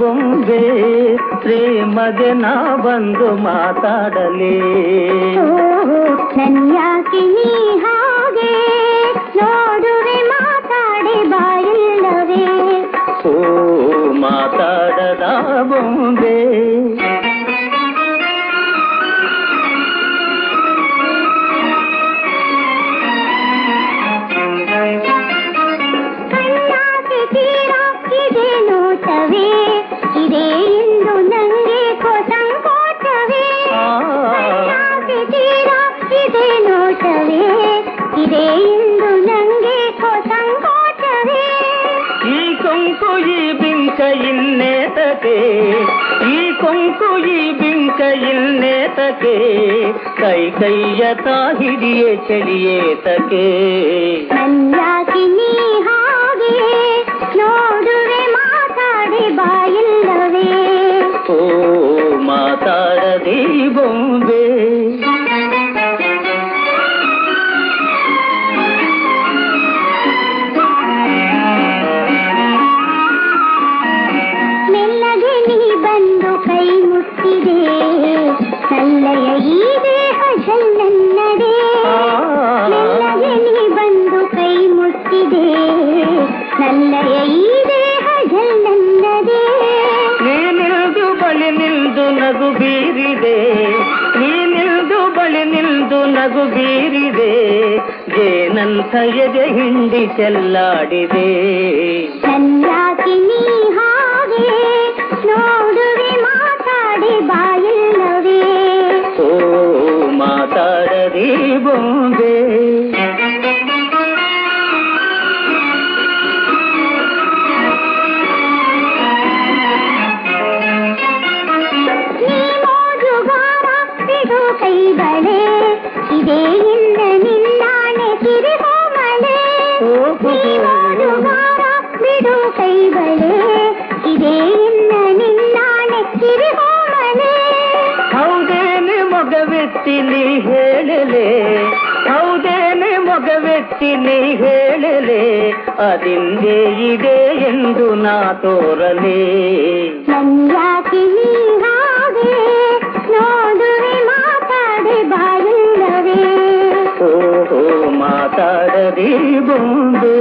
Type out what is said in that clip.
ಬೊಂಬೆ ಪ್ರೇಮಗೆ ನಾ ಬಂದು ಮಾತಾಡಲೇ ನನ್ಯಾಕೆ ನೀ ಹಾಗೆ ನೋಡುವೆ ಮಾತಾಡಿ ಬಾಯಿಲ್ಲವೇ ಓ ಮಾತಾಡದ ಬೊಂಬೆ ಇದೇ ಇಂದು ನಂಗೆ ಸಂಕೋಚವೇ ಇದೇ ನೋಟವೇ ಇದೇ ಇಂದು ನಂಗೆ ಸಂಕೋಚವೇ ಈ ಕೊಂಕು ಈ ಬಿಂಕ ಇನ್ನೇತಕೆ ಈ ಕೊಂಕು ಈ ಬಿಂಕ ಇನ್ನೇತಕೆ ಕೈ ಕೈಯ ತಾ ಹಿಡಿಯೇ ಚಳಿಯೇತಕೆ ನನ್ಯಾಕೆ ನೀ ಹಾಗೆ ನೋಡುವೆ ಮಾತಾಡಿ ಬಾಯಿಲ್ಲವೇ ಓ ಮಾತಾಡದೆ ಬೊಂಬೆ ಮೆಲ್ಲಗೆ ನೀ ಬಂದು ಕೈ ಮುಟ್ಟಿದೆ ನಲ್ಲಯ ಈ ದೇಹ ಜಲ್ಲನ್ನಡೆ ಮೆಲ್ಲಗೆ ನೀ ಬಂದು ಕೈ ಮುಟ್ಟಿದೆ ನಲ್ಲಯ ಈ ದೇಹ ಜಲ್ಲನ್ನಡೆ ನೀನಿಲ್ದು ಬಳಿ ನಿಲ್ದು ನಗು ಬೀರಿದೆ ನೀನಿಲ್ದು ಬಳಿ ನಿಲ್ದು ನಗು ಬೀರಿದೆ ಜೇನಂಥ ಎದೆ ಹಿಂಡಿ ಚೆಲ್ಲಾಡಿದೆ ನನ್ಯಾಕೆ ನೀ ಹಾಗೆ ನೋಡುವೆ ಮಾತಾಡಿ ಬಾಯಿಲ್ಲವೇ ಓ ಮಾತಾಡದೆ ಬೊಂಬೆ ಕೈ ಬಳೆ ಇದೇ ಇಲ್ಲ ನಿನ್ನಾಣೆ ಸಿರಿಹೋಮಳೆ ಬಿಡು ಕೈ ಬಳೆ ಇದೇ ಇಲ್ಲ ನಿನ್ನಾಣೆ ಸಿರಿಹೋಮಳೆ ಹೌದೇನೆ ಮೊಗವೆತ್ತಿ ನೀ ಹೇಳಲೆ ಹೌದೇನೆ ಮೊಗವೆತ್ತಿ ನೀ ಹೇಳಲೆ ಅದಿಂದೇ ಇದೆ ಎಂದು ನಾ ತೋರಲೇ ನನ್ಯಾಕೆ ನೀ ಹಾಗೆ ನೋಡುವೆ ಮಾತಾಡಿ ಬಾಯಿಲ್ಲವೇ ಓ ಮಾತಾಡದೆ ಬೊಂಬೆ